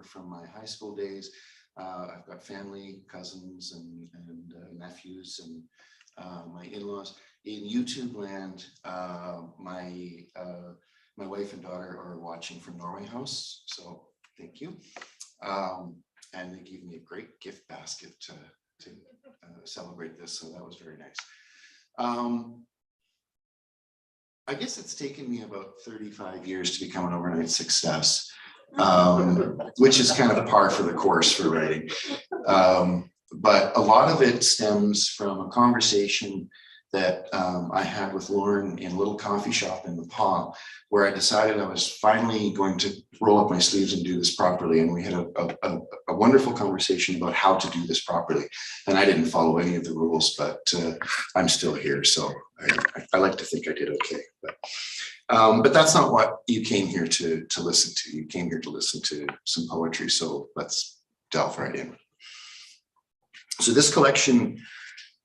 from my high school days. I've got family, cousins, and nephews, and my in-laws. In YouTube land, my wife and daughter are watching from Norway House, so thank you. And they gave me a great gift basket to celebrate this, so that was very nice. I guess it's taken me about 35 years to become an overnight success, which is kind of par for the course for writing. But a lot of it stems from a conversation that I had with Lauren in a little coffee shop in the Paw, where I decided I was finally going to roll up my sleeves and do this properly. And we had a wonderful conversation about how to do this properly. And I didn't follow any of the rules, but I'm still here. So I like to think I did okay. But that's not what you came here to listen to. You came here to listen to some poetry. So let's delve right in. So this collection,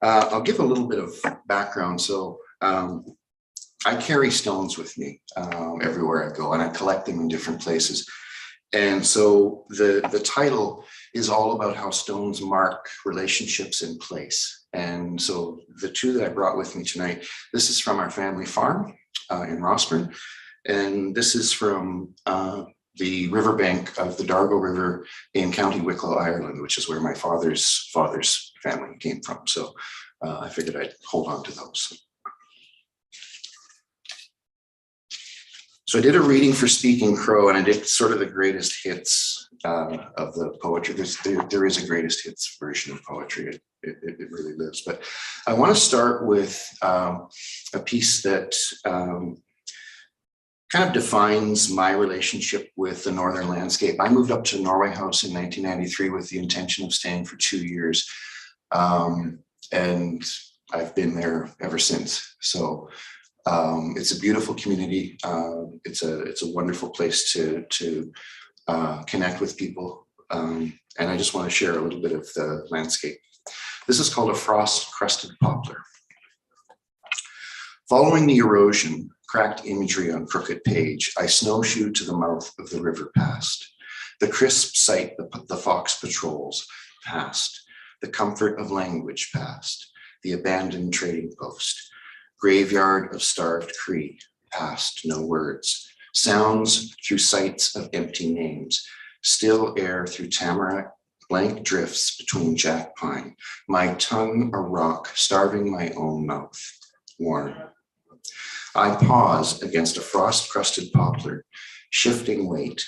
I'll give a little bit of background. So I carry stones with me everywhere I go, and I collect them in different places. And so the title is all about how stones mark relationships in place. And so the two that I brought with me tonight, this is from our family farm in Rossburn, and this is from the riverbank of the Dargo River in County Wicklow, Ireland, which is where my father's family came from. So I figured I'd hold on to those. So I did a reading for Speaking Crow, and I did sort of the greatest hits of the poetry. There is a greatest hits version of poetry. It really lives. But I want to start with a piece that kind of defines my relationship with the northern landscape. I moved up to Norway House in 1993 with the intention of staying for 2 years. And I've been there ever since. So it's a beautiful community. It's a wonderful place to connect with people. And I just want to share a little bit of the landscape. This is called a frost-crusted poplar. Following the erosion, cracked imagery on crooked page, I snowshoed to the mouth of the river past. The crisp sight the fox patrols past. The comfort of language past. The abandoned trading post. Graveyard of starved Cree past, no words. Sounds through sights of empty names. Still air through tamarack, blank drifts between jack pine. My tongue a rock, starving my own mouth. Warm. I pause against a frost-crusted poplar, shifting weight.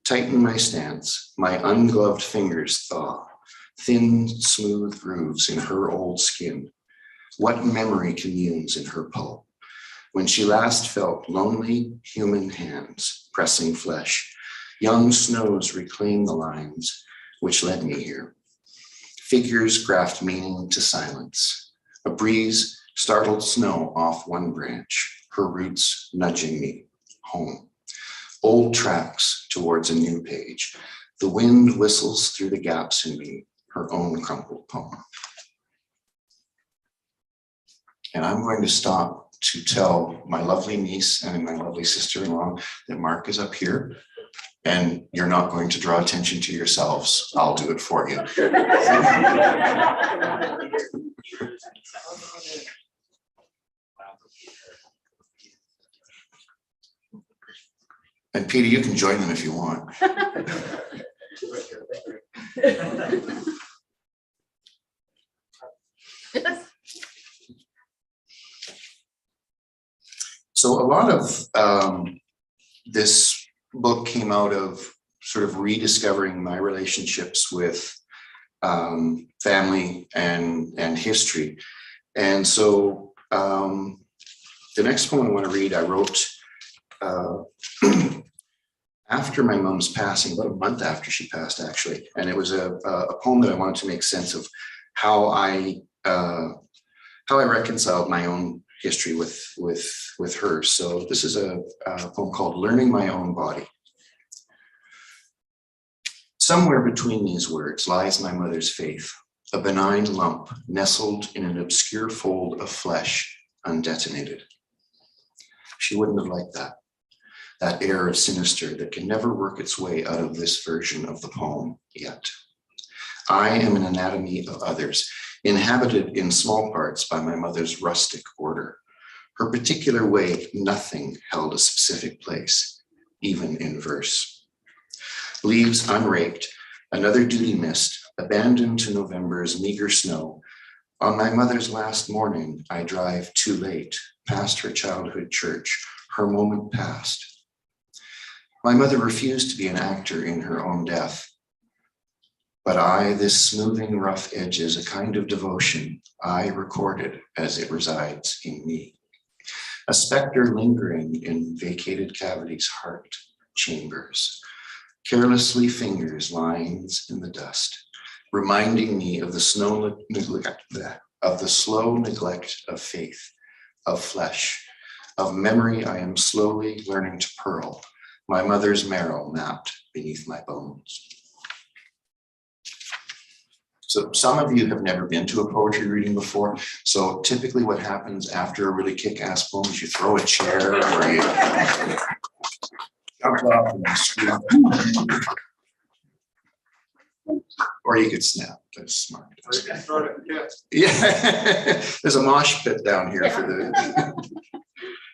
Tighten my stance, my ungloved fingers thaw. Thin, smooth grooves in her old skin. What memory communes in her pulp? When she last felt lonely human hands pressing flesh, young snows reclaim the lines which led me here. Figures graft meaning to silence. A breeze startled snow off one branch, her roots nudging me home. Old tracks towards a new page. The wind whistles through the gaps in me, her own crumpled poem. And I'm going to stop to tell my lovely niece and my lovely sister-in-law that Mark is up here, and you're not going to draw attention to yourselves. I'll do it for you. And Peter, you can join them if you want. So a lot of this book came out of sort of rediscovering my relationships with family and history. And so the next poem I want to read, I wrote after my mom's passing, about a month after she passed, actually. And it was a poem that I wanted to make sense of how I reconciled my own history with her. So this is a poem called Learning My Own Body. Somewhere between these words lies my mother's faith, a benign lump nestled in an obscure fold of flesh, undetonated. She wouldn't have liked that. that air of sinister that can never work its way out of this version of the poem yet. I am an anatomy of others, inhabited in small parts by my mother's rustic order. Her particular way, nothing held a specific place, even in verse. Leaves unraked, another duty missed, abandoned to November's meager snow. On my mother's last morning, I drive too late, past her childhood church, her moment past. My mother refused to be an actor in her own death. But I, this smoothing rough edges, a kind of devotion, I recorded as it resides in me. A specter lingering in vacated cavities, heart chambers. Carelessly fingers lines in the dust, reminding me of the slow neglect of faith, of flesh, of memory I am slowly learning to pearl, my mother's marrow mapped beneath my bones. So some of you have never been to a poetry reading before. So typically what happens after a really kick-ass poem is you throw a chair or you jump up and scream. Or you could snap. That's smart. Yeah, there's a mosh pit down here for the.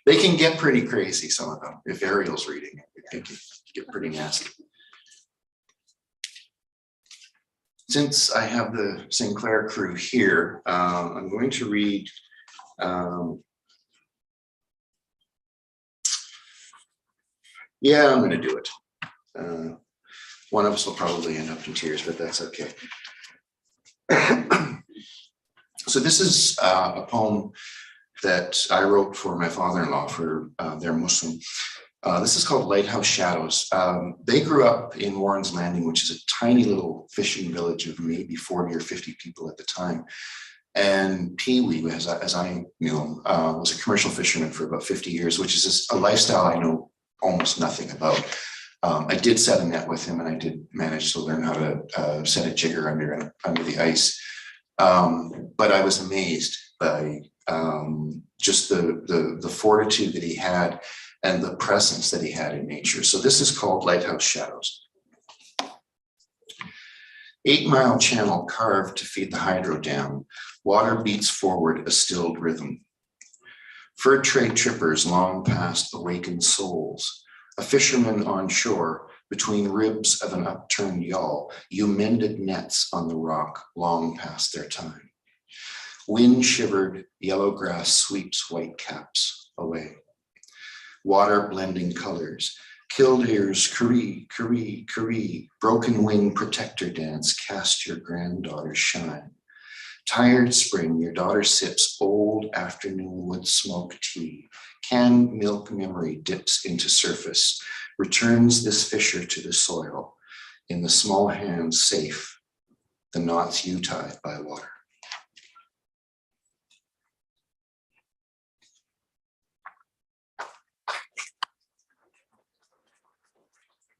They can get pretty crazy, some of them. If Ariel's reading it, it can get pretty nasty. Since I have the Sinclair crew here, I'm going to read yeah, I'm going to do it. One of us will probably end up in tears, but that's okay. So this is a poem that I wrote for my father-in-law, for they're Muslim. This is called Lighthouse Shadows. They grew up in Warren's Landing, which is a tiny little fishing village of maybe 40 or 50 people at the time. And Pee Wee, as I knew him, was a commercial fisherman for about 50 years, which is a lifestyle I know almost nothing about. I did set a net with him, and I did manage to learn how to set a jigger under the ice. But I was amazed by just the fortitude that he had and the presence that he had in nature. So this is called Lighthouse Shadows. 8 Mile channel carved to feed the hydro dam. Water beats forward a stilled rhythm. Fur trade trippers long past awakened souls. A fisherman on shore, between ribs of an upturned yawl, you mended nets on the rock long past their time. Wind shivered, yellow grass sweeps white caps away. Water blending colors, killdeers, curee, curee, curee, broken wing protector dance, cast your granddaughter's shine. Tired spring, your daughter sips old afternoon wood smoke tea. Canned milk memory dips into surface, returns this fisher to the soil. In the small hands safe, the knots you tied by water.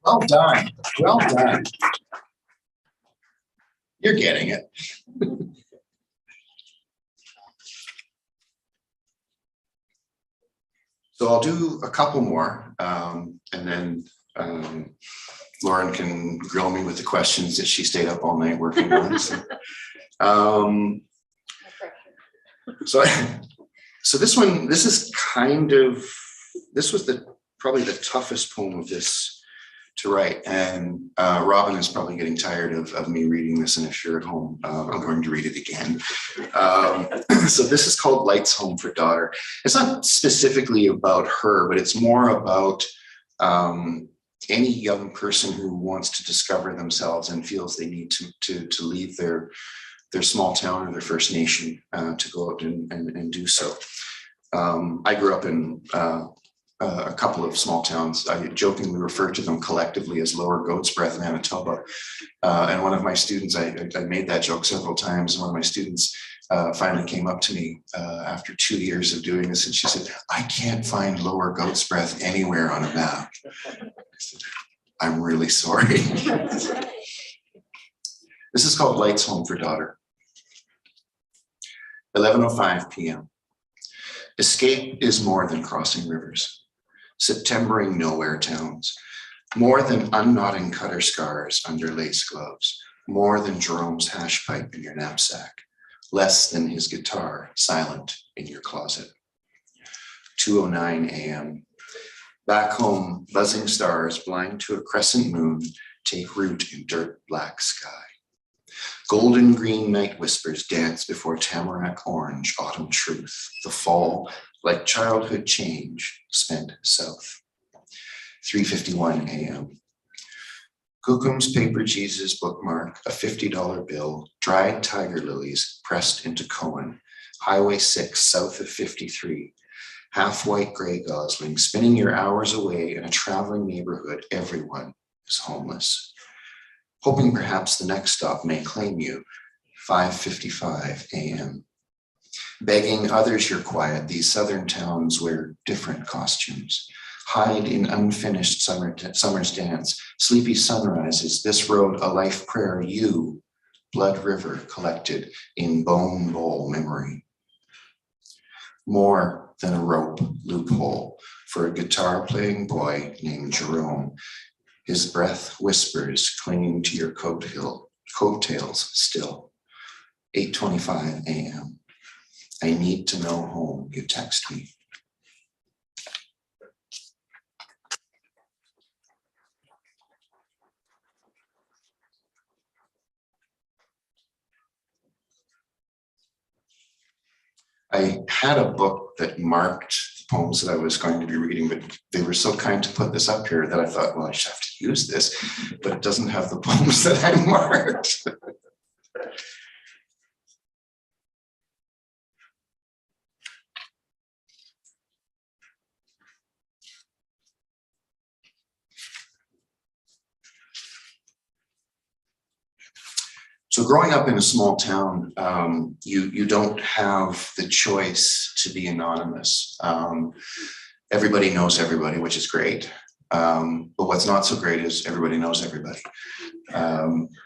Well done, well done. You're getting it. So I'll do a couple more, and then Lauren can grill me with the questions that she stayed up all night working on. So this one, this is this was probably the toughest poem of this to write, and Robin is probably getting tired of me reading this, and if you're at home, I'm going to read it again. So this is called Lights Home for Daughter. It's not specifically about her, but it's more about any young person who wants to discover themselves and feels they need to leave their small town or their First Nation to go out and do so. I grew up in a couple of small towns. I jokingly refer to them collectively as Lower Goat's Breath, Manitoba. And one of my students, I made that joke several times. One of my students finally came up to me after 2 years of doing this, and she said, "I can't find Lower Goat's Breath anywhere on a map." I said, "I'm really sorry." This is called Lights Home for Daughter. 11:05 p.m. Escape is more than crossing rivers. Septembering nowhere towns, more than unknotting cutter scars under lace gloves, more than Jerome's hash pipe in your knapsack, less than his guitar silent in your closet. 2:09 a.m. Back home, buzzing stars blind to a crescent moon take root in dirt black sky. Golden green night whispers dance before tamarack orange autumn truth, the fall like childhood change spent south. 3:51 a.m. Cookum's paper Jesus bookmark, a $50 bill, dried tiger lilies pressed into Cohen, Highway 6 south of 53, half-white gray gosling, spinning your hours away in a traveling neighborhood. Everyone is homeless. Hoping perhaps the next stop may claim you. 5:55 a.m. Begging others you're quiet, these southern towns wear different costumes. Hide in unfinished summer's dance, sleepy sunrises, this road a life prayer, you, blood river collected in bone bowl memory. More than a rope loophole for a guitar playing boy named Jerome. His breath whispers clinging to your coattails still. 8:25 a.m. I need to know home, you text me. I had a book that marked the poems that I was going to be reading, but they were so kind to put this up here that I thought, well, I should have to use this, but it doesn't have the poems that I marked. So growing up in a small town, you don't have the choice to be anonymous. Everybody knows everybody, which is great. But what's not so great is everybody knows everybody.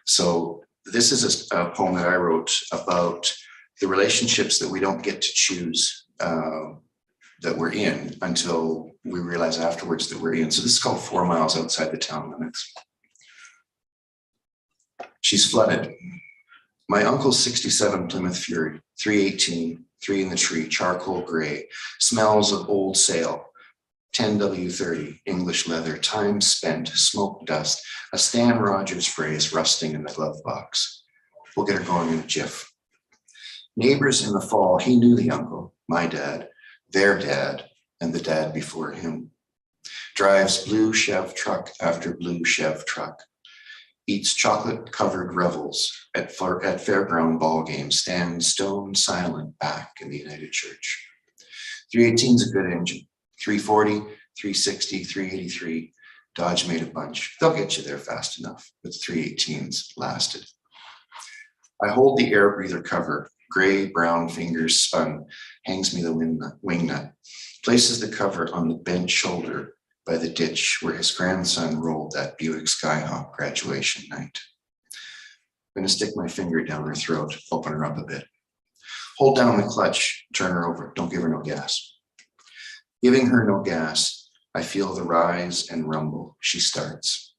So this is a poem that I wrote about the relationships that we don't get to choose that we're in until we realize afterwards that we're in. So this is called 4 Miles Outside the Town Limits. She's flooded. My uncle's 67 Plymouth Fury, 318, 3 in the tree, charcoal gray, smells of old sail, 10W30, English leather, time spent, smoke dust, a Stan Rogers phrase rusting in the glove box. We'll get her going in a jiff. Neighbors in the fall, he knew the uncle, my dad, their dad, and the dad before him. Drives blue Chev truck after blue Chev truck. Eats chocolate-covered revels at fairground ball games, stands stone silent back in the United Church. 318's a good engine. 340, 360, 383. Dodge made a bunch. They'll get you there fast enough, but 318's lasted. I hold the air breather cover, gray brown fingers spun, hangs me the wing nut, places the cover on the bent shoulder by the ditch where his grandson rolled that Buick Skyhawk graduation night. I'm gonna stick my finger down her throat, open her up a bit. Hold down the clutch, turn her over, don't give her no gas. Giving her no gas, I feel the rise and rumble. She starts.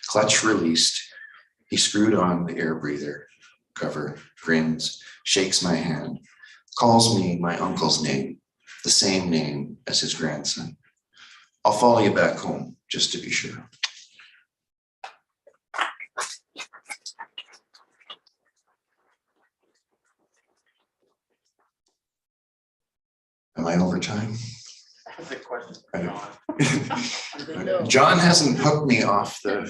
Clutch released, he screwed on the air breather cover, grins, shakes my hand, calls me my uncle's name, the same name as his grandson. I'll follow you back home, just to be sure. Am I over time? That's a question. John hasn't hooked me off and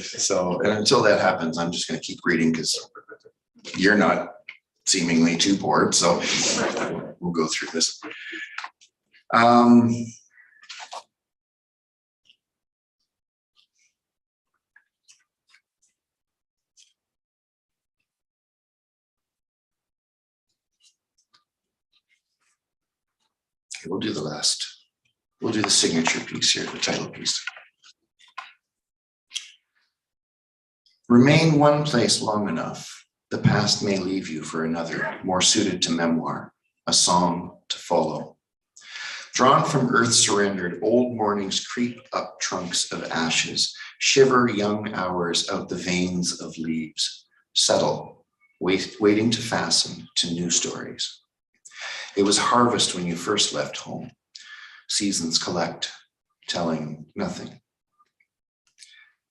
until that happens, I'm just gonna keep reading because you're not seemingly too bored, so we'll go through this. Okay, we'll do the signature piece here, the title piece. Remain one place long enough, the past may leave you for another, more suited to memoir, a song to follow. Drawn from earth surrendered, old mornings creep up trunks of ashes, shiver young hours out the veins of leaves, settle, waiting to fasten to new stories. It was harvest when you first left home. Seasons collect, telling nothing.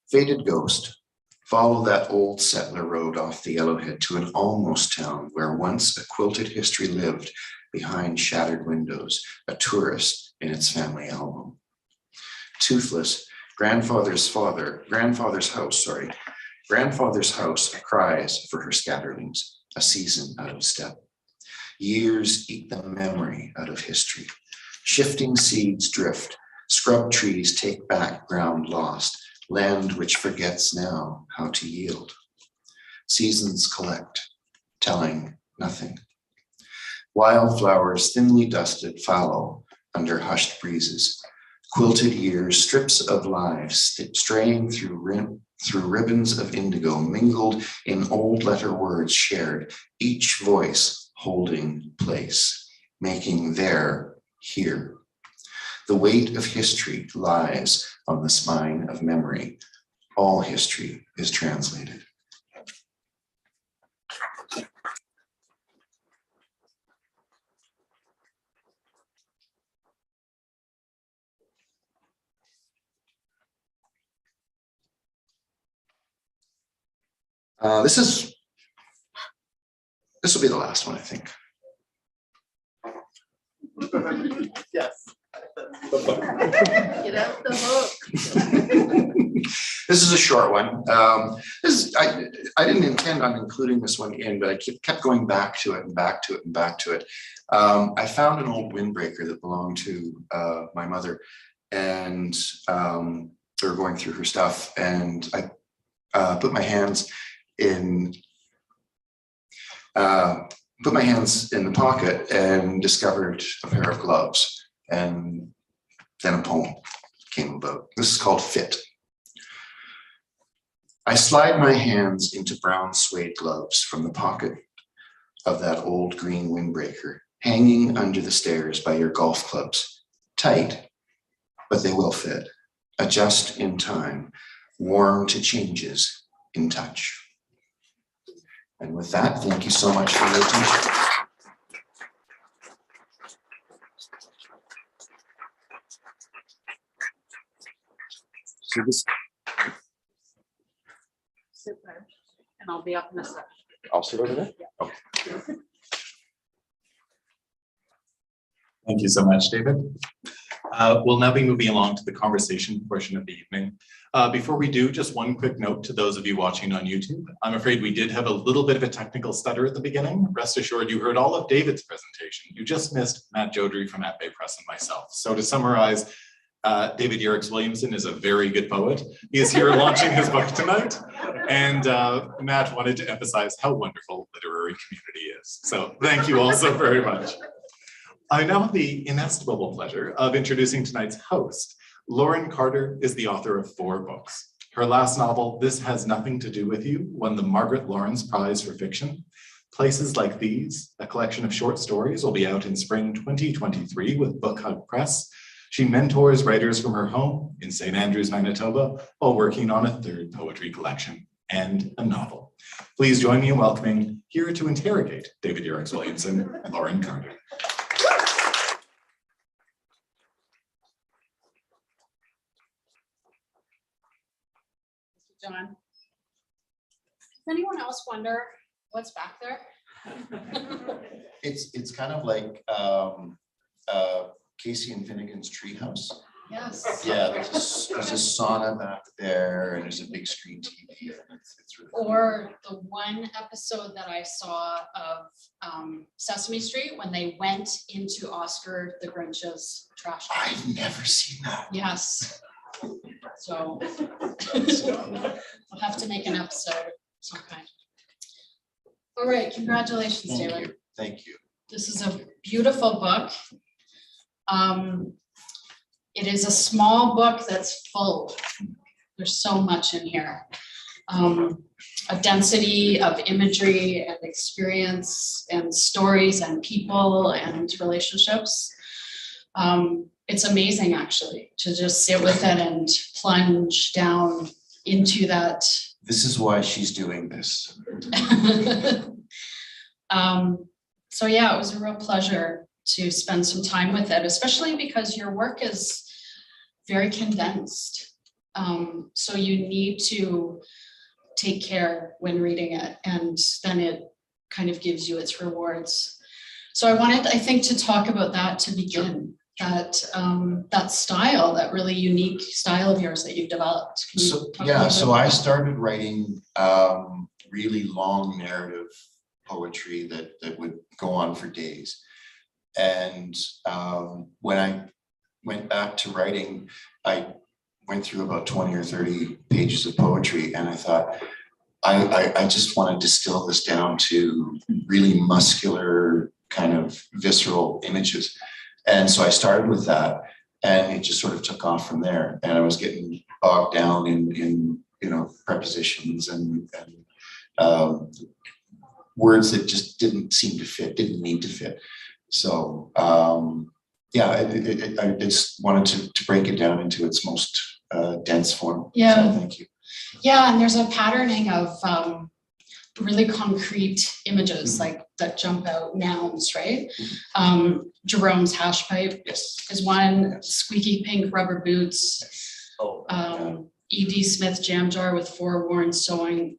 Faded ghost, follow that old settler road off the Yellowhead to an almost town where once a quilted history lived behind shattered windows, a tourist in its family album. Toothless, grandfather's house cries for her scatterlings, a season out of step. Years eat the memory out of history. Shifting seeds drift, scrub trees take back ground lost, land which forgets now how to yield. Seasons collect, telling nothing. Wildflowers thinly dusted fallow under hushed breezes. Quilted years, strips of lives straying through ribbons of indigo, mingled in old letter words shared, each voice holding place, making there, here. The weight of history lies on the spine of memory. All history is translated. This will be the last one, I think. Yes. Get out the hook. This is a short one. I didn't intend on including this one in, but I kept going back to it and back to it and back to it. I found an old windbreaker that belonged to my mother, and they were going through her stuff, and I put my hands in the pocket and discovered a pair of gloves, and then a poem came about. This is called Fit. I slide my hands into brown suede gloves from the pocket of that old green windbreaker, hanging under the stairs by your golf clubs. Tight, but they will fit. Adjust in time, warm to changes in touch. And with that, thank you so much for your attention. So this, Super. And I'll be up in a sec. I'll sit over there? Yeah. Okay. Thank you so much, David. We'll now be moving along to the conversation portion of the evening. Before we do, just one quick note to those of you watching on YouTube. I'm afraid we did have a little bit of a technical stutter at the beginning. Rest assured, you heard all of David's presentation. You just missed Matt Jodry from At Bay Press and myself. So to summarize, David Yerex Williamson is a very good poet. He is here launching his book tonight. And Matt wanted to emphasize how wonderful literary community is. So thank you all so very much. I now have the inestimable pleasure of introducing tonight's host. Lauren Carter is the author of 4 books. Her last novel, This Has Nothing to Do With You, won the Margaret Laurence Prize for Fiction. Places Like These, a collection of short stories, will be out in spring 2023 with Book Hug Press. She mentors writers from her home in St. Andrews, Manitoba, while working on a 3rd poetry collection and a novel. Please join me in welcoming, here to interrogate David Yerex Williamson, Lauren Carter. John. Does anyone else wonder what's back there? It's kind of like Casey and Finnegan's Treehouse. Yes. Yeah, there's a sauna back there, and there's a big screen TV. It's really cool. Or the one episode that I saw of Sesame Street when they went into Oscar the Grinch's trash can. I've never seen that. Yes. So we'll have to make an episode of some kind. All right, congratulations, Thank David. you. Thank you. This is a beautiful book. It is a small book that's full. There's so much in here. A density of imagery and experience and stories and people and relationships. It's amazing actually to just sit with it and plunge down into that. This is why she's doing this. So yeah, it was a real pleasure to spend some time with it, especially because your work is very condensed. So you need to take care when reading it, and then it kind of gives you its rewards. So I wanted, I think, to talk about that to begin. That style, that really unique style of yours that you've developed. Can you So talk a yeah, little so bit I about started writing really long narrative poetry that would go on for days. And when I went back to writing, I went through about 20 or 30 pages of poetry, and I thought, I just want to distill this down to really muscular, kind of visceral images. And so I started with that, and it just sort of took off from there. And I was getting bogged down in prepositions and words that just didn't seem to fit, didn't need to fit. So yeah, I just wanted to break it down into its most dense form. Yeah. So thank you. Yeah, and there's a patterning of really concrete images like that jump out, nouns, right? Jerome's hash pipe Yes. is one, squeaky pink rubber boots, Oh, E.D. Smith jam jar with forewarned sewing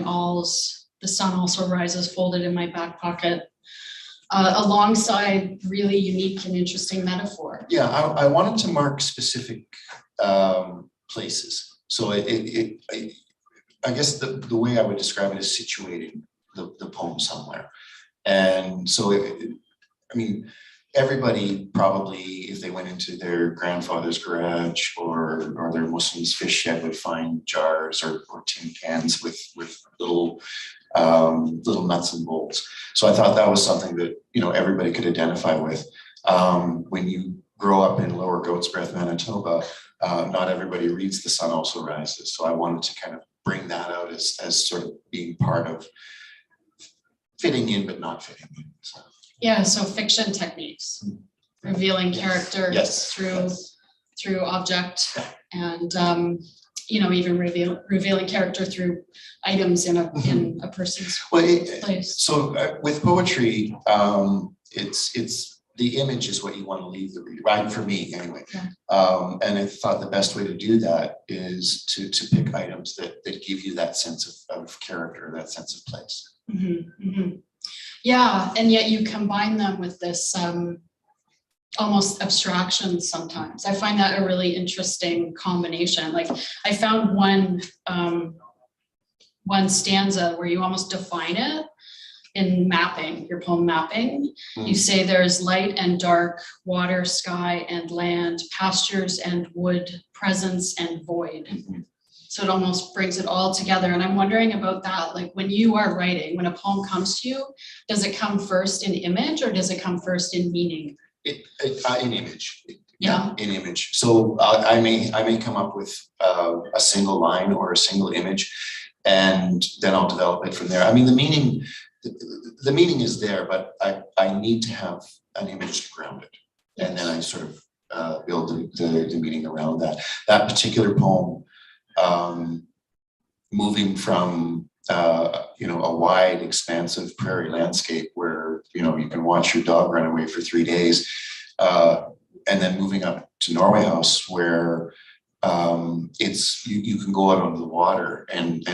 awls. The sun also rises folded in my back pocket. Alongside really unique and interesting metaphor. yeah, I wanted to mark specific places. So I guess the way I would describe it is situating the poem somewhere. And so, I mean, everybody probably, if they went into their grandfather's garage or their Muslim's fish shed, would find jars or tin cans with little nuts and bolts. So I thought that was something that, everybody could identify with. When you grow up in Lower Goats Breath, Manitoba, not everybody reads The Sun Also Rises. So I wanted to kind of bring that out as sort of being part of fitting in, but not fitting in. So. Yeah, so fiction techniques, revealing character through object, and even revealing character through items in a person's place. So with poetry, it's the image is what you want to leave the reader, right? For me, anyway. Yeah. And I thought the best way to do that is to pick items that give you that sense of character, that sense of place. Mm-hmm, mm-hmm. Yeah, and yet you combine them with this almost abstraction sometimes. I find that a really interesting combination. Like I found one stanza where you almost define it in mapping, your poem mapping. You say there's light and dark, water, sky and land, pastures and wood, presence and void. So it almost brings it all together. And I'm wondering about that, like when you are writing, when a poem comes to you, does it come first in image or does it come first in meaning? In image. Yeah. In image. So I may come up with a single line or a single image, and then I'll develop it from there. I mean, the meaning is there, but I need to have an image to ground it. And then I sort of build the meaning around that. That particular poem, moving from a wide, expansive prairie landscape where you can watch your dog run away for 3 days, and then moving up to Norway House where it's you can go out onto the water and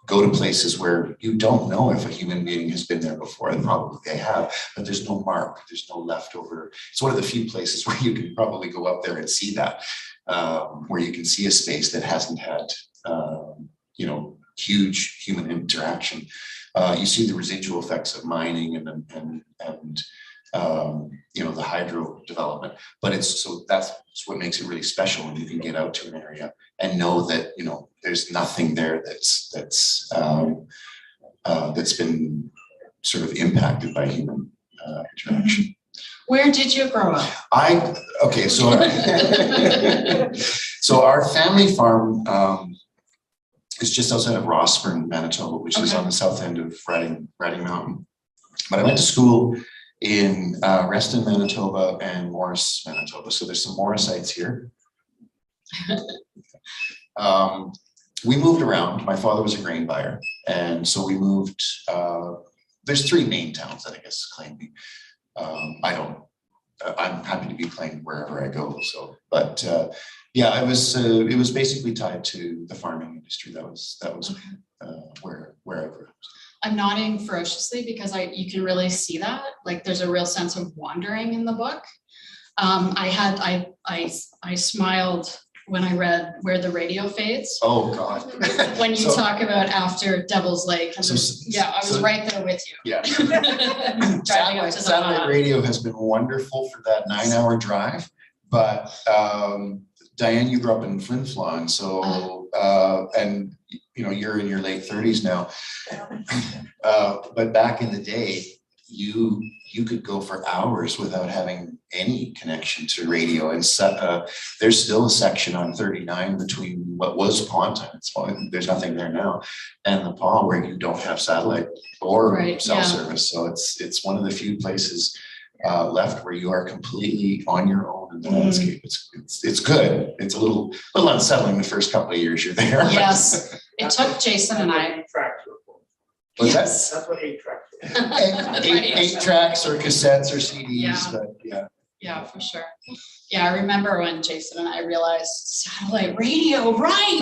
go to places where you don't know if a human being has been there before, and probably they have, but there's no mark, there's no leftover. It's one of the few places where you can probably go up there and see that, where you can see a space that hasn't had huge human interaction. You see the residual effects of mining and the hydro development, but that's what makes it really special when you can get out to an area and know that there's nothing there that's been sort of impacted by human interaction. Where did you grow up? So our family farm is just outside of Rossburn, Manitoba, which is on the south end of Riding Mountain. But I went to school in Reston, Manitoba and Morris, Manitoba. So there's some Morrisites here. We moved around. My father was a grain buyer. And so we moved, there's 3 main towns that I guess claim me. I'm happy to be claimed wherever I go. So, but yeah, it was basically tied to the farming industry. That was where I grew up. I'm nodding ferociously because you can really see that. Like there's a real sense of wandering in the book. I smiled when I read Where the Radio Fades. Oh God. When you talk about after Devil's Lake. And I was right there with you. Yeah. Driving up to the satellite radio has been wonderful for that 9-hour drive, but Diane, you grew up in Flin Flon, so and you know you're in your late 30s now. But back in the day, you could go for hours without having any connection to radio. And there's still a section on 39 between what was Ponton, there's nothing there now, and the Paw where you don't have satellite or cell service. So it's one of the few places left where you are completely on your own in the landscape. It's good. It's a little unsettling the first couple of years you're there. Yes, it took Jason and I. What's Yes. that? That's what 8 tracks are. Eight tracks or cassettes or CDs, Yeah. but yeah. Yeah, for sure. Yeah, I remember when Jason and I realized satellite radio, right?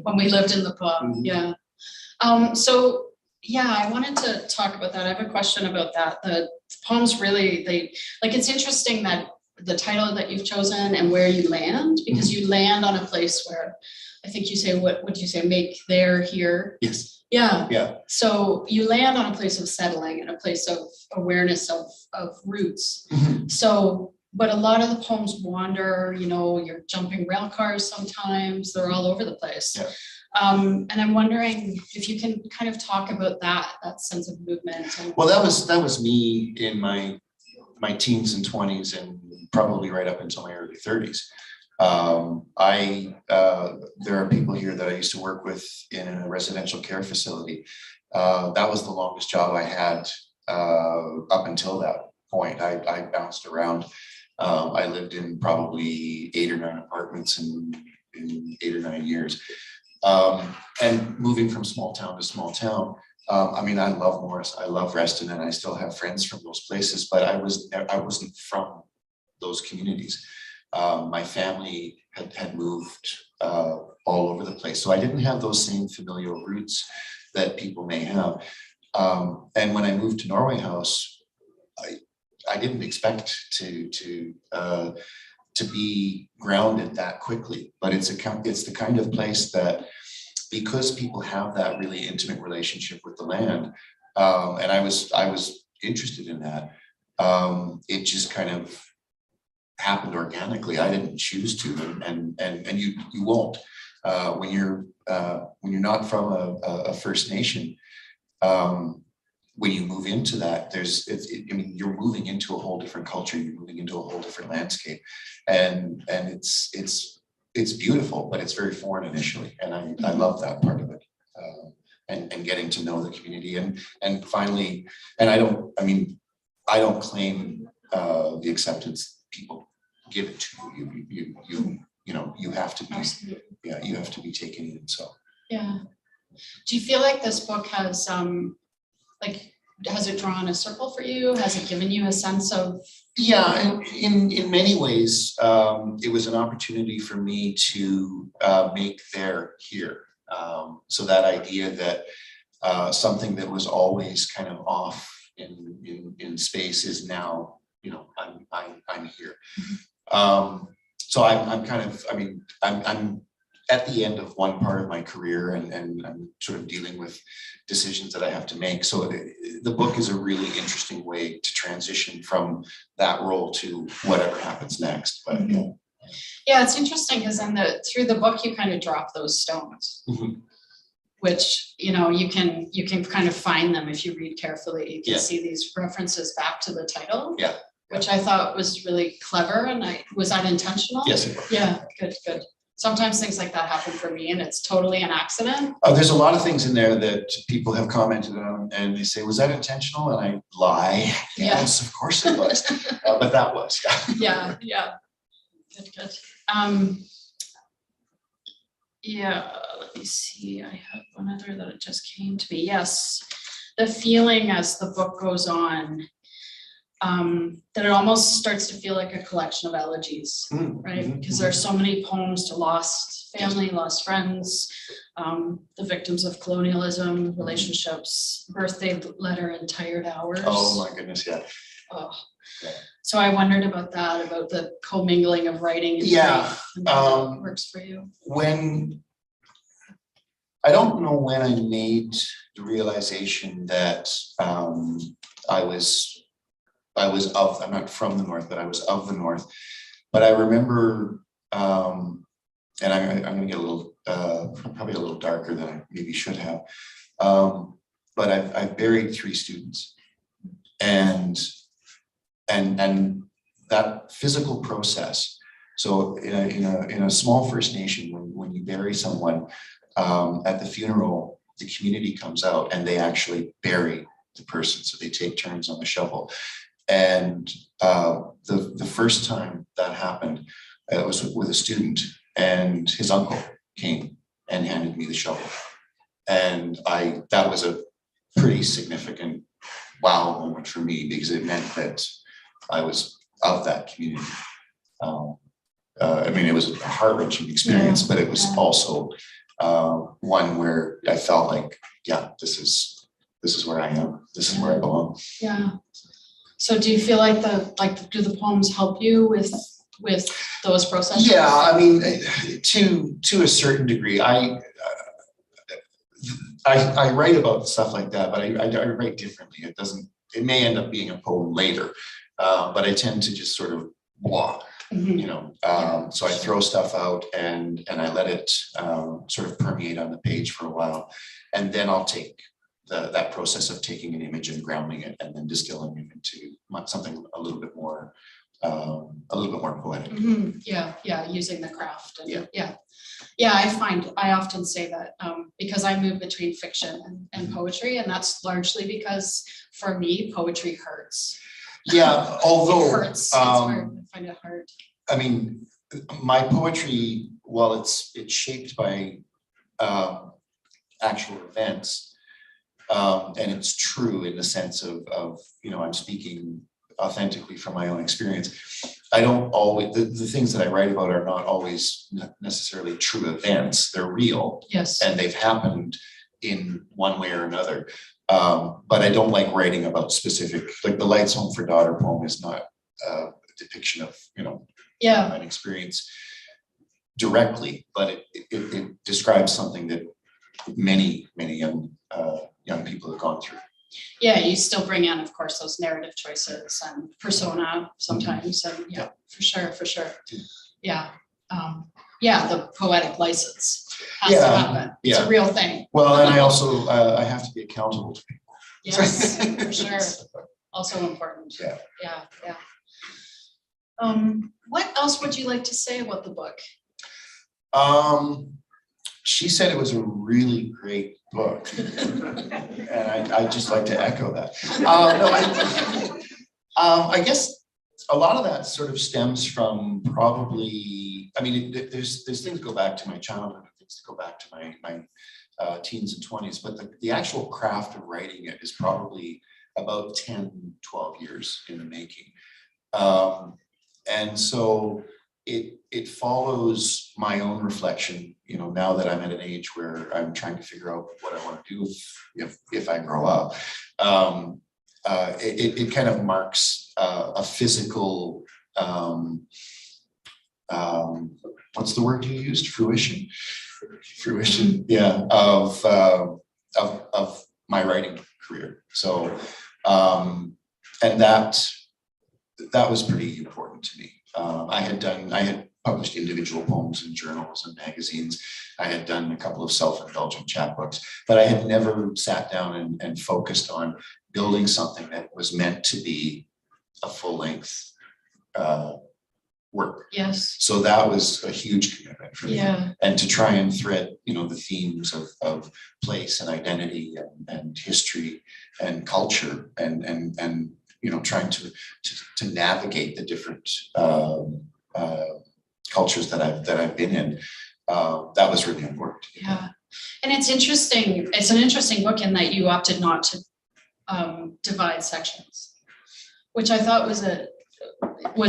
When we lived in the pub, yeah. So yeah, I wanted to talk about that. I have a question about that. The poems really, it's interesting that the title that you've chosen and where you land, because you land on a place where I think you say, what would you say, make there, here? Yes. Yeah. Yeah. So you land on a place of settling and a place of awareness of roots. So, but a lot of the poems wander, you're jumping rail cars sometimes, they're all over the place. Yeah. And I'm wondering if you can kind of talk about that sense of movement. Well, that was me in my teens and 20s and probably right up until my early 30s. There are people here that I used to work with in a residential care facility. That was the longest job I had up until that point. I bounced around. I lived in probably 8 or 9 apartments in 8 or 9 years. And moving from small town to small town. I mean, I love Morris, I love Reston, and I still have friends from those places, but I wasn't from those communities. My family had moved all over the place. So I didn't have those same familial roots that people may have. And when I moved to Norway House, I didn't expect to be grounded that quickly, but it's the kind of place that, because people have that really intimate relationship with the land, and I was interested in that, it just kind of happened organically. I didn't choose to, and you won't when you're not from a First Nation. When you move into that, you're moving into a whole different culture. You're moving into a whole different landscape, and it's beautiful, but it's very foreign initially, and I love that part of it, and getting to know the community, and finally, and I don't claim the acceptance. People give it to you. You have to be. Absolutely. Yeah, you have to be taken in. So yeah. Do you feel like this book has has it drawn a circle for you? Has it given you a sense of? Yeah, and in many ways, it was an opportunity for me to make there here. So that idea that something that was always kind of off in space is now, I'm here. So I'm at the end of one part of my career, and I'm sort of dealing with decisions that I have to make. So the book is a really interesting way to transition from that role to whatever happens next. But yeah, it's interesting because through the book you kind of drop those stones, which you can kind of find them if you read carefully. You can see these references back to the title. Yeah. Which I thought was really clever, and was that intentional? Yes, it was. Yeah, good. sometimes things like that happen for me and it's totally an accident. There's a lot of things in there that people have commented on and they say, was that intentional? And I lie. Yeah. Yes, of course it was. But that was, yeah. Yeah. Good. Yeah, let me see. I have one other that it just came to me. Yes, the feeling as the book goes on, that it almost starts to feel like a collection of elegies, right? Because there are so many poems to lost family, lost friends, the victims of colonialism, relationships, birthday letter and tired hours. Oh my goodness, yeah. Oh. Yeah. So I wondered about that, about the commingling of writing and grief, and how that works for you. I don't know when I made the realization that I was I'm not from the North, but I was of the North. But I remember, and I'm going to get a little, probably a little darker than I maybe should have. But I've buried 3 students, and that physical process. So in a small First Nation, when you bury someone, at the funeral, the community comes out and they actually bury the person. So they take turns on the shovel. And the first time that happened, it was with a student, and his uncle came and handed me the shovel. And that was a pretty significant wow moment for me, because it meant that I was of that community. I mean, it was a heart-wrenching experience, but it was also one where I felt like, yeah, this is where I am. This is where I belong. Yeah. So do you feel like do the poems help you with those processes? Yeah, I mean, to a certain degree, I write about stuff like that, but I write differently. It may end up being a poem later, but I tend to just sort of blah. You know, so I throw stuff out and I let it sort of permeate on the page for a while, and then I'll take that process of taking an image and grounding it and then distilling it into something a little bit more poetic. Yeah, using the craft. And yeah, I often say that because I move between fiction and poetry, and that's largely because for me poetry hurts. Yeah, although it hurts. It's hard. I find it hard. I mean, my poetry, while it's shaped by actual events, and it's true in the sense of I'm speaking authentically from my own experience. I don't always, the things that I write about are not always necessarily true events. They're real. Yes. And they've happened in one way or another. But I don't like writing about specific, like the Lights Home for Daughter poem is not a depiction of, an experience directly, but it describes something that many young people have gone through. Yeah, you still bring in, of course, those narrative choices and persona sometimes, and for sure. Yeah, the poetic license has to happen. It's a real thing. Well, and I also I have to be accountable to people. Yes, for sure. Also important. Yeah. What else would you like to say about the book? She said it was a really great book, and I just like to echo that. I guess a lot of that sort of stems from probably, I mean, there's things that go back to my childhood, things that go back to my teens and 20s, but the actual craft of writing it is probably about 10, 12 years in the making. And so it follows my own reflection, now that I'm at an age where I'm trying to figure out what I want to do if I grow up. It kind of marks a physical, what's the word you used? Fruition, yeah, of my writing career. So, and that was pretty important to me. I had published individual poems in journals and magazines. I had done a couple of self-indulgent chapbooks, but I had never sat down and focused on building something that was meant to be a full-length work. Yes. So that was a huge commitment for me. Yeah. And to try and thread, the themes of place and identity and history and culture and trying to navigate the different cultures that I've been in. That was really important. Yeah. And it's interesting. It's an interesting book in that you opted not to divide sections, which I thought was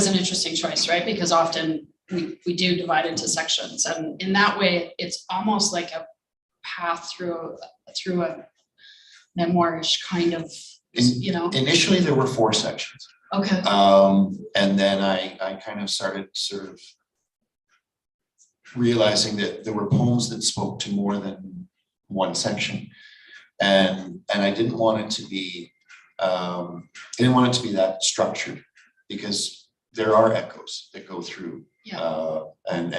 an interesting choice, right? Because often we do divide into sections, and in that way, it's almost like a path through a memoirish kind of, Initially, there were 4 sections. Okay. And then I kind of started sort of realizing that there were poems that spoke to more than one section, and I didn't want it to be that structured, because there are echoes that go through, and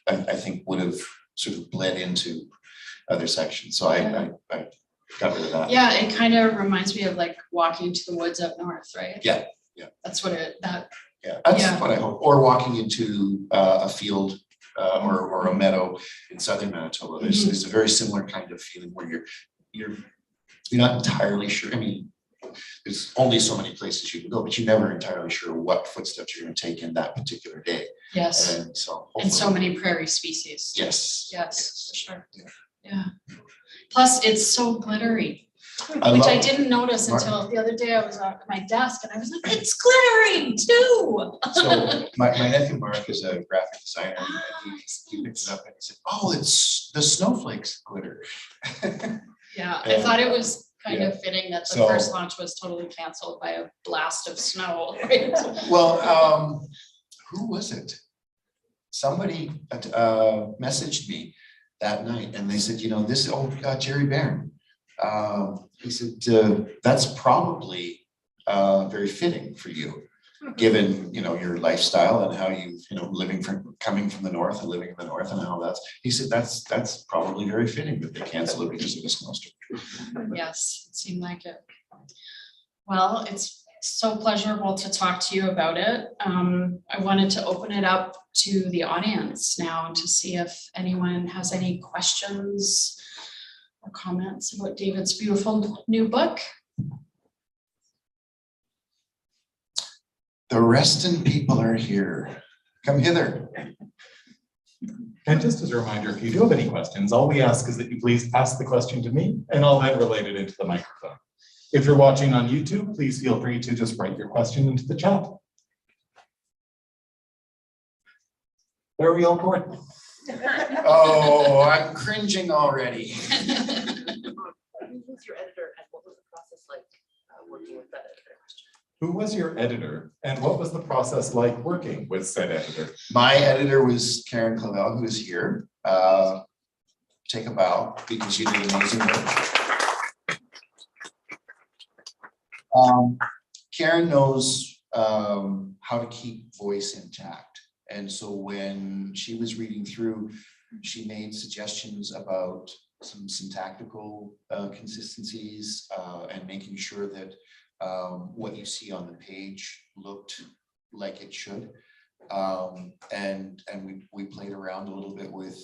I think would have sort of bled into other sections. So I got rid of that. Yeah, it kind of reminds me of like walking to the woods up north, right? Yeah. That's what That's what I hope. Or walking into a field or a meadow in southern Manitoba. There's a very similar kind of feeling where you're not entirely sure. I mean, there's only so many places you can go, but you're never entirely sure what footsteps you're going to take in that particular day. Yes. And so many prairie species. Yes. Yes, for sure. Yeah. Plus, it's so glittery, which I didn't notice until the other day. I was at my desk and I was like, it's glittering too. So my nephew Mark is a graphic designer, and he picked it up and he said, "Oh, it's the snowflakes glitter." Yeah, I thought it was kind of fitting that the first launch was totally canceled by a blast of snow. Right? Well, who was it? Somebody messaged me that night and they said, Jerry Barron. He said, that's probably very fitting for you, given, your lifestyle and how coming from the north and living in the north and how he said, that's probably very fitting that they cancel it because of the snowstorm. Yes, it seemed like it. Well, it's so pleasurable to talk to you about it. I wanted to open it up to the audience now to see if anyone has any questions or comments about David's beautiful new book. The resting people are here. Come hither. And just as a reminder, if you do have any questions, all we ask is that you please ask the question to me and I'll then relate it into the microphone. If you're watching on YouTube, please feel free to just write your question into the chat. Very important. Oh, I'm cringing already. Who's your editor and what was the process like working with that editor? Who was your editor and what was the process like working with said editor? My editor was Karen Clavel, who is here. Take a bow because you did amazing work. Karen knows how to keep voice intact. And so when she was reading through, she made suggestions about some syntactical consistencies and making sure that what you see on the page looked like it should. And we played around a little bit with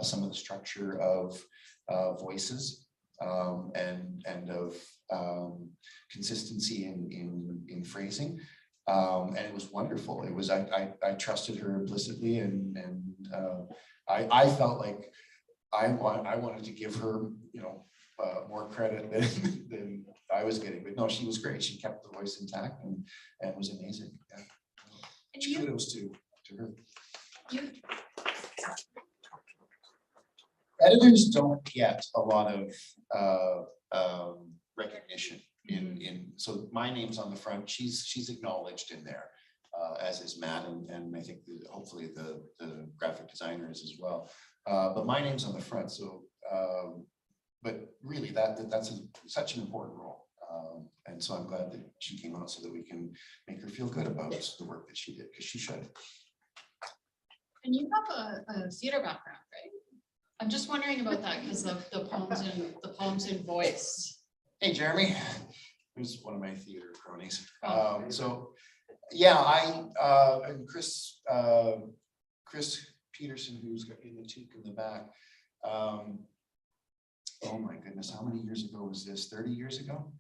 some of the structure of voices and of consistency in phrasing. And it was wonderful. It was, I trusted her implicitly and I felt like I wanted to give her, more credit than I was getting, but no, she was great. She kept the voice intact and was amazing. Yeah. And kudos to her. Editors don't get a lot of recognition so my name's on the front. She's acknowledged in there, as is Matt, and I think hopefully the graphic designer is as well. But my name's on the front. So, but really that's such an important role. And so I'm glad that she came out so that we can make her feel good about the work that she did, because she should. And you have a theater background, right? I'm just wondering about that because of the poems in voice. Hey, Jeremy. Here's one of my theater cronies. So Yeah, and Chris Peterson, who's got in the toque in the back. Oh my goodness, how many years ago was this? 30 years ago?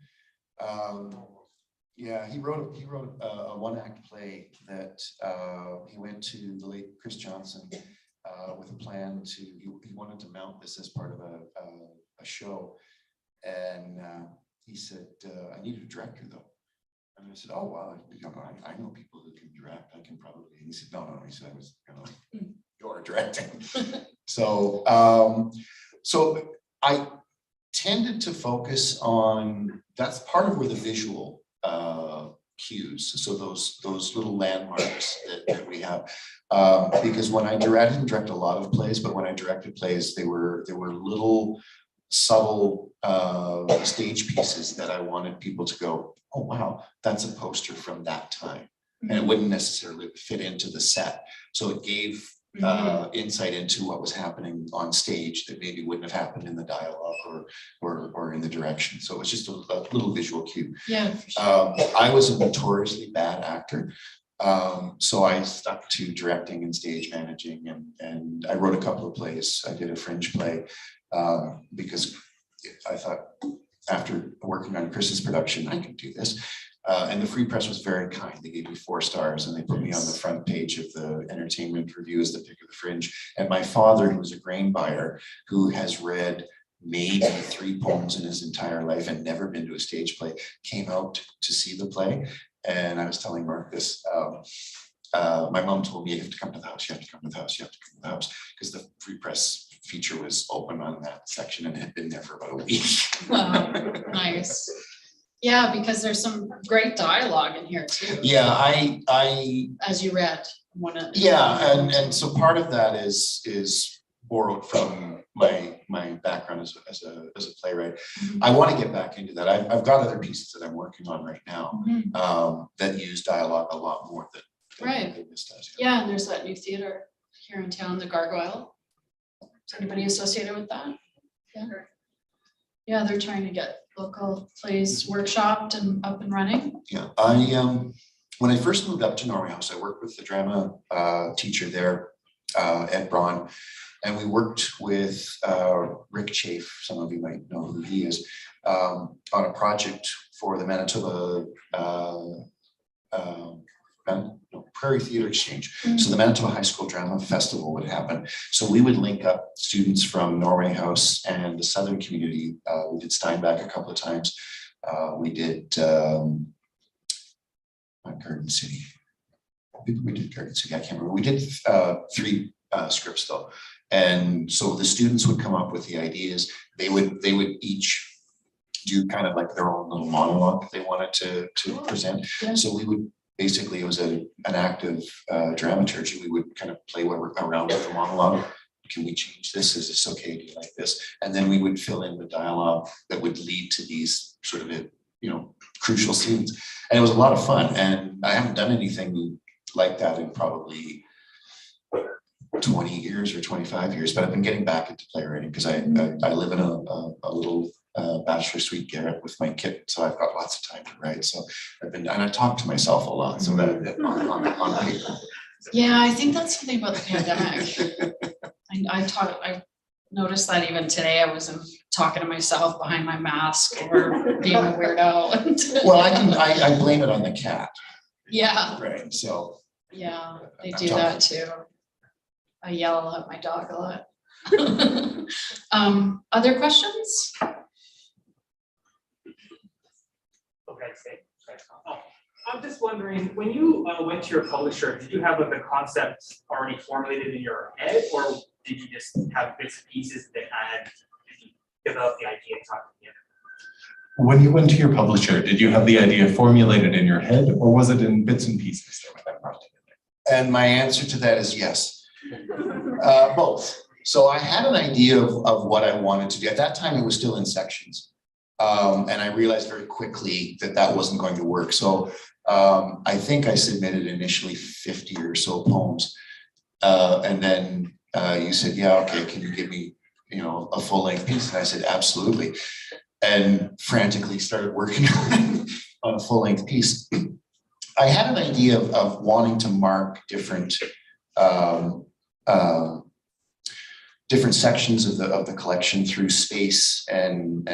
Yeah, he wrote a one-act play that he went to the late Chris Johnson with a plan to, he wanted to mount this as part of a show. And he said, I need a director though. And I said, oh, well, I know people who can direct, I can probably, and he said, no, he said, I was, you're directing. So I tended to focus on, that's part of where the visual cues, so those little landmarks that we have, because when I didn't direct a lot of plays, but when I directed plays, they were little subtle stage pieces that I wanted people to go, oh wow, that's a poster from that time, and it wouldn't necessarily fit into the set, so it gave insight into what was happening on stage that maybe wouldn't have happened in the dialogue or in the direction. So it was just a little visual cue. Yeah, for sure. I was a notoriously bad actor. So I stuck to directing and stage managing, and I wrote a couple of plays. I did a fringe play because I thought after working on Chris's production, I could do this. And the Free Press was very kind. They gave me 4 stars and they put me on the front page of the Entertainment Review as the pick of the fringe. And my father, who was a grain buyer, who has read maybe 3 poems in his entire life and never been to a stage play, came out to see the play. And I was telling Mark this, my mom told me, you have to come to the house, you have to come to the house, you have to come to the house, because the Free Press feature was open on that section and had been there for about a week. Wow, nice. Yeah, because there's some great dialogue in here too. Yeah, I as you read one of. Yeah, and so part of that is borrowed from my background as a playwright. I want to get back into that. I've got other pieces that I'm working on right now that use dialogue a lot more than this does. Yeah, and there's that new theater here in town, the Gargoyle. Is anybody associated with that? Yeah. Yeah, they're trying to get local plays workshopped and up and running. Yeah, when I first moved up to Norway House, I worked with the drama teacher there, Ed Braun, and we worked with Rick Chafe, some of you might know who he is, on a project for the Manitoba Prairie Theatre Exchange. So the Manitoba High School Drama Festival would happen. So we would link up students from Norway House and the Southern community. We did Steinbach a couple of times. We did Garden City. We did Garden City, I can't remember. We did 3 scripts though. And so the students would come up with the ideas. They would each do kind of like their own little monologue that they wanted to present. Yeah. So we would basically, it was an active dramaturgy. We would kind of play around with the monologue. Can we change this? Is this okay? Do you like this? And then we would fill in the dialogue that would lead to these sort of, crucial scenes. And it was a lot of fun. And I haven't done anything like that in probably 20 years or 25 years, but I've been getting back into playwriting because I live in a little bachelor suite garret with my kitten, so I've got lots of time to write. So and I talk to myself a lot, so that on paper. Yeah, I think that's something about the pandemic. I noticed that even today I wasn't talking to myself behind my mask or being a weirdo. Well, I blame it on the cat. Yeah. Right. So. Yeah, they do that too. I yell at my dog a lot. Other questions? I'm just wondering, when you went to your publisher, did you have the concept already formulated in your head, or did you just have bits and pieces that kind of develop the idea and talk together? When you went to your publisher, did you have the idea formulated in your head, or was it in bits and pieces that were brought together? And my answer to that is yes. Both. So I had an idea of what I wanted to do. At that time, it was still in sections. And I realized very quickly that wasn't going to work. So I think I submitted initially 50 or so poems. And then you said, yeah, okay, can you give me, a full length piece? And I said, absolutely. And frantically started working on a full length piece. I had an idea of wanting to mark different different sections of the collection through space and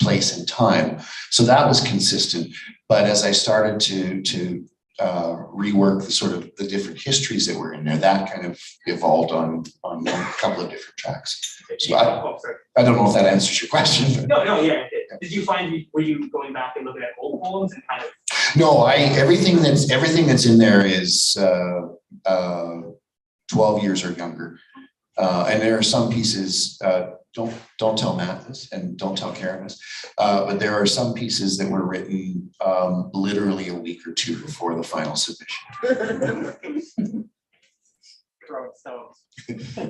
place and time. So that was consistent. But as I started to rework the sort of the different histories that were in there, that kind of evolved on a couple of different tracks. So I don't know if that answers your question. But. No, yeah. Did you find, were you going back and looking at old poems and kind of? No, everything that's in there is 12 years or younger. And there are some pieces, don't tell Matt this and don't tell Karen this, but there are some pieces that were written literally a week or two before the final submission. Throwing stones.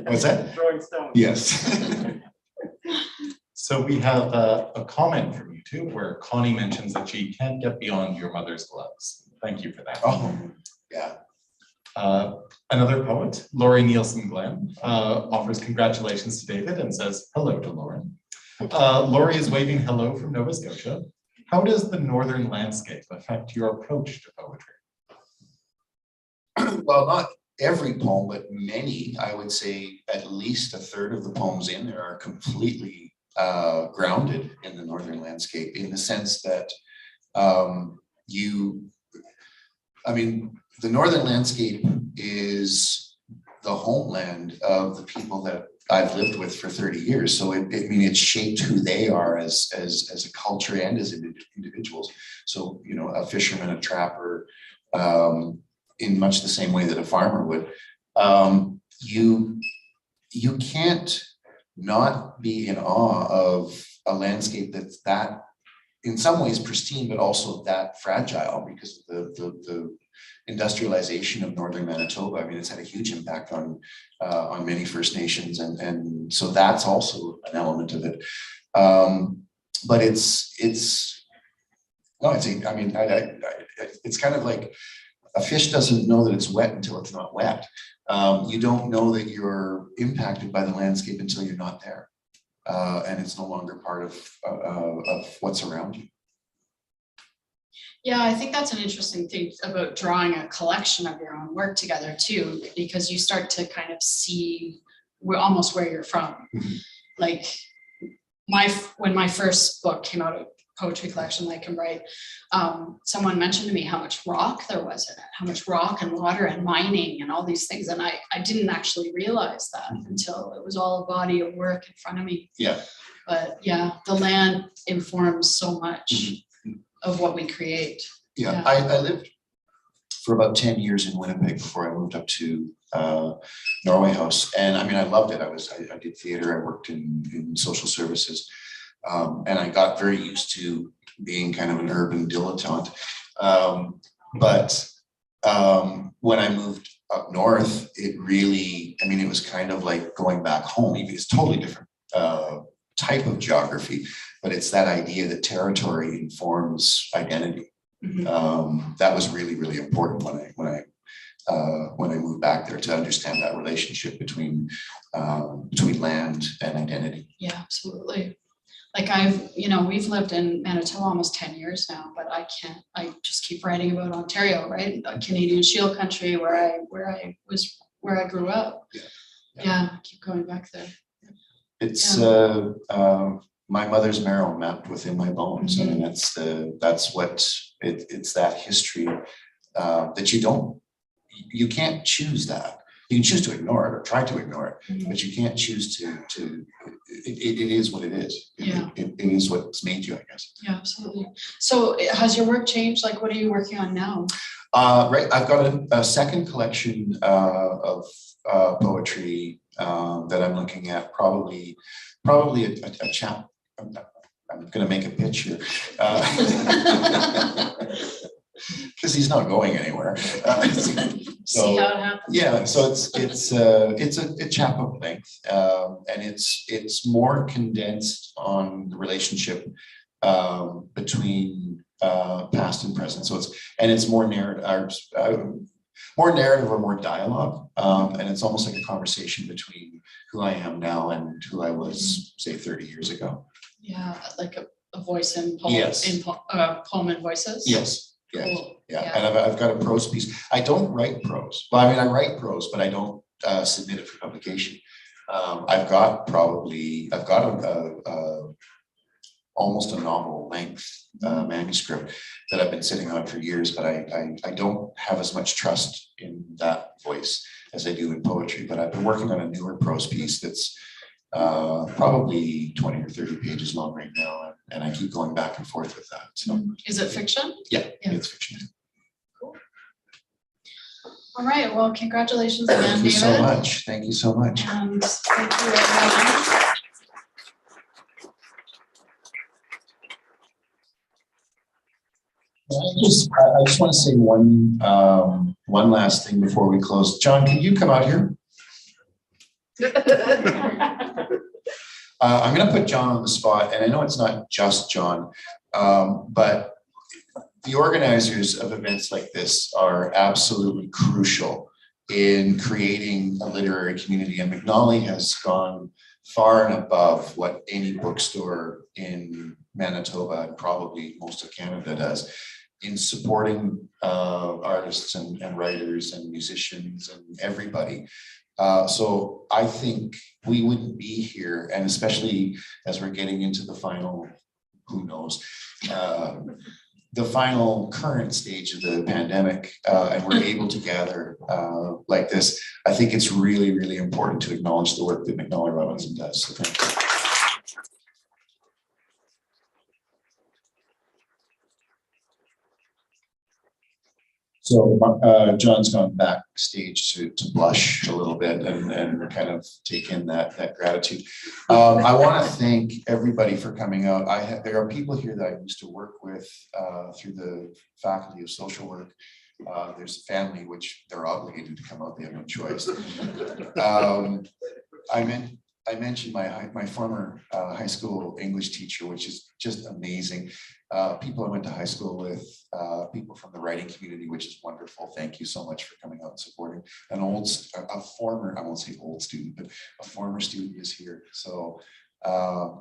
What's that? Throwing stones. Yes. So we have a comment from you two where Connie mentions that she can't get beyond your mother's gloves. Thank you for that. Oh, yeah. Another poet, Laurie Nielsen Glenn, offers congratulations to David and says hello to Lauren. Laurie is waving hello from Nova Scotia. How does the northern landscape affect your approach to poetry? Well, not every poem, but many. I would say at least a third of the poems in there are completely grounded in the northern landscape, in the sense that the northern landscape is the homeland of the people that I've lived with for 30 years. So it's shaped who they are as a culture and as individuals. So, you know, a fisherman, a trapper, in much the same way that a farmer would, you can't not be in awe of a landscape that's that in some ways pristine, but also that fragile because of the industrialization of Northern Manitoba. I mean, it's had a huge impact on many First Nations, and so that's also an element of it. But it's kind of like a fish doesn't know that it's wet until it's not wet. You don't know that you're impacted by the landscape until you're not there, and it's no longer part of what's around you. Yeah, I think that's an interesting thing about drawing a collection of your own work together too, because you start to kind of see almost where you're from. Mm-hmm. Like when my first book came out, of poetry collection, Like and Bright, someone mentioned to me how much rock there was in it, how much rock and water and mining and all these things. And I didn't actually realize that until it was all a body of work in front of me. Yeah. But yeah, the land informs so much of what we create. Yeah. I lived for about 10 years in Winnipeg before I moved up to Norway House. And I mean, I loved it. I did theater, I worked in social services. And I got very used to being kind of an urban dilettante. But when I moved up north, it really, I mean, it was kind of like going back home. It's totally different type of geography, but it's that idea that territory informs identity. That was really, really important when I moved back there, to understand that relationship between land and identity. Yeah, absolutely. Like we've lived in Manitoba almost 10 years now, but I just keep writing about Ontario, right? Canadian Shield country where I grew up. Yeah, I keep going back there. It's my mother's marrow mapped within my bones. I mean, that's what it's that history that you can't choose that. You can choose to ignore it or try to ignore it, but you can't choose to it is what it is. It is what's made you, I guess. Yeah, absolutely. So has your work changed? Like, what are you working on now? Right, I've got a second collection of poetry that I'm looking at, probably a chap. I'm going to make a pitch here. Because he's not going anywhere. See how it happens. Yeah, so it's a chapter length, and it's more condensed on the relationship between past and present. So it's more narrative, or more dialogue, and it's almost like a conversation between who I am now and who I was, say, 30 years ago. Yeah, like a voice in poem, Yes. in poem and voices. Yes. Yeah, Cool. yeah, and I've got a prose piece. I don't write prose. Well, I mean, I write prose, but I don't submit it for publication. I've got almost a novel length manuscript that I've been sitting on for years, but I don't have as much trust in that voice as I do in poetry. But I've been working on a newer prose piece that's probably 20 or 30 pages long right now, and I keep going back and forth with that. So Is it fiction? yeah, Yeah. it's fiction. All right, well, congratulations again, Thank you so David. much. Thank you so much. And thank you, everyone. I just want to say one last thing before we close. John, can you come out here? I'm going to put John on the spot, and I know it's not just John, but the organizers of events like this are absolutely crucial in creating a literary community, and McNally has gone far and above what any bookstore in Manitoba and probably most of Canada does in supporting artists and writers and musicians and everybody. So I think we wouldn't be here, and especially as we're getting into the final, who knows, the final current stage of the pandemic, and we're able to gather like this. I think it's really, really important to acknowledge the work that McNally Robinson does. So thank you. So John's gone backstage to blush a little bit and kind of take in that gratitude. I want to thank everybody for coming out. There are people here that I used to work with through the Faculty of Social Work. There's a family which they're obligated to come out. They have no choice. I mentioned my former high school English teacher, which is just amazing. People I went to high school with, people from the writing community, which is wonderful. Thank you so much for coming out and supporting. A former, I won't say old student, but a former student is here. So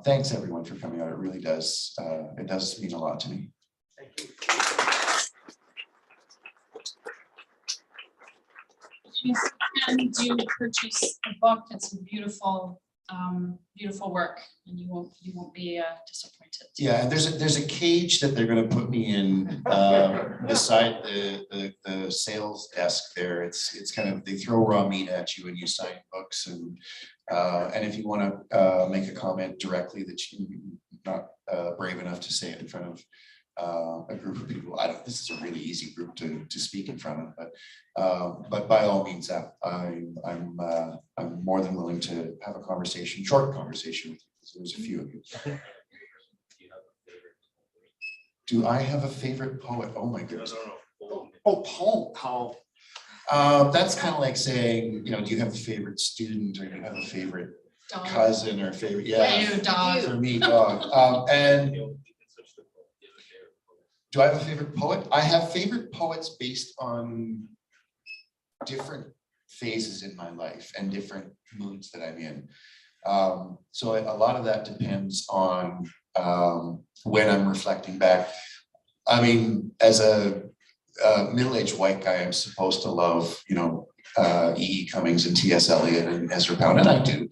thanks everyone for coming out. It really does, it does mean a lot to me. Thank you. And do purchase the book. It's a beautiful, beautiful work, and you won't be disappointed. Yeah, and there's a cage that they're going to put me in beside the sales desk there. It's kind of, they throw raw meat at you and you sign books, and if you want to make a comment directly that you're not brave enough to say it in front of a group of people. This is a really easy group to speak in front of, but by all means, I'm more than willing to have a conversation, short conversation with you. So there's a few of you. Do I have a favorite poet? Oh my goodness. Oh, poem. That's kind of like saying, do you have a favorite student, or do you have a favorite Dog. cousin or favorite? Yeah, You, dog. for me, dog. And do I have a favorite poet? I have favorite poets based on different phases in my life and different moods that I'm in. So a lot of that depends on when I'm reflecting back. I mean, as a middle-aged white guy, I'm supposed to love, E. Cummings and T.S. Eliot and Ezra Pound, and I do.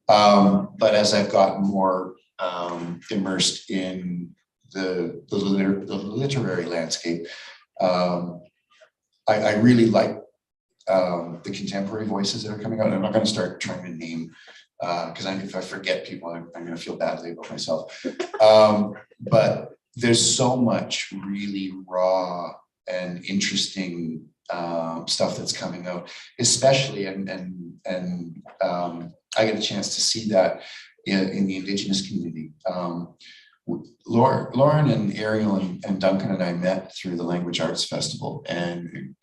But as I've gotten more immersed in the literary landscape, I really like the contemporary voices that are coming out. I'm not going to start trying to name, because if I forget people, I'm going to feel badly about myself. But there's so much really raw and interesting stuff that's coming out, especially and I get a chance to see that in the Indigenous community. Lauren and Ariel and Duncan and I met through the Language Arts Festival, and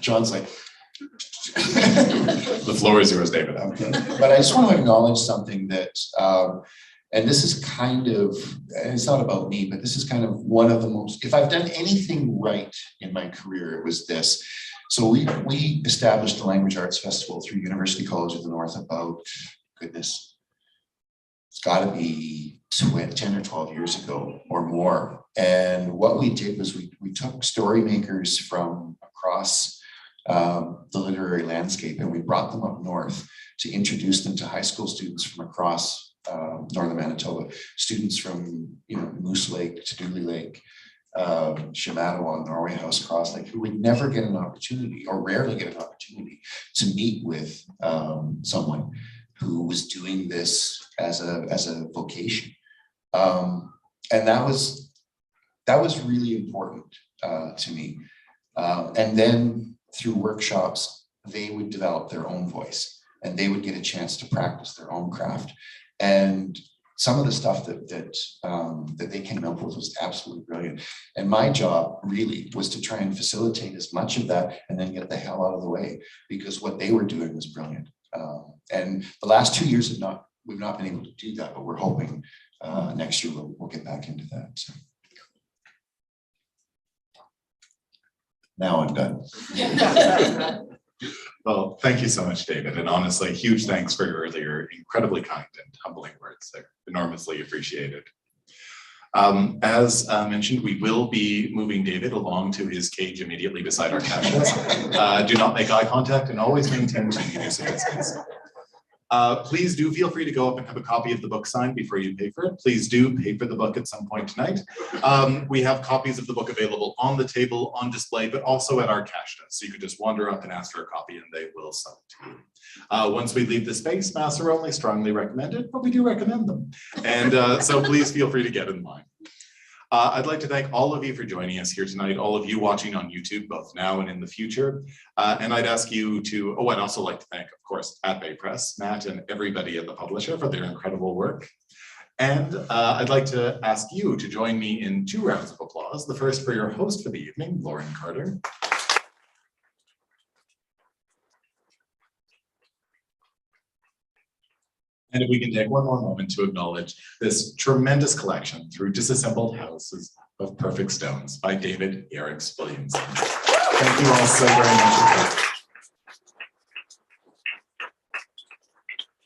John's like, The floor is yours, David. okay. But I just want to acknowledge something that, and this is kind of, it's not about me, but this is kind of one of the most, if I've done anything right in my career, it was this. So we established the Language Arts Festival through University College of the North about, goodness, it's got to be 10 or 12 years ago or more. And what we did was we took story makers from across the literary landscape, and we brought them up north to introduce them to high school students from across Northern Manitoba, students from Moose Lake to Dooley Lake, Shamattawa, Norway House, Cross Lake, who would never get an opportunity or rarely get an opportunity to meet with someone who was doing this as a vocation. And that was really important to me. And then through workshops, they would develop their own voice and they would get a chance to practice their own craft. And some of the stuff that they came up with was absolutely brilliant. And my job really was to try and facilitate as much of that and then get the hell out of the way, because what they were doing was brilliant. And the last 2 years we've not been able to do that, but we're hoping next year we'll get back into that. So. Now I'm done. Well, thank you so much, David. And honestly, huge thanks for your earlier incredibly kind and humbling words. They're enormously appreciated. As mentioned, we will be moving David along to his cage immediately beside our caches. Do not make eye contact and always maintain use of distance. Please do feel free to go up and have a copy of the book signed before you pay for it. Please do pay for the book at some point tonight. We have copies of the book available on the table, on display, but also at our cache desk. So you could just wander up and ask for a copy and they will sell it to you. Once we leave the space, masks are only strongly recommended, but we do recommend them. And so please feel free to get in line. I'd like to thank all of you for joining us here tonight, all of you watching on YouTube, both now and in the future. And I'd ask you to, I'd also like to thank, of course, at Bay Press, Matt and everybody at the publisher for their incredible work. And I'd like to ask you to join me in 2 rounds of applause. The first for your host for the evening, Lauren Carter. And if we can take one more moment to acknowledge this tremendous collection through Disassembled Houses of Perfect Stones by David Yerex Williamson. Thank you all so very much.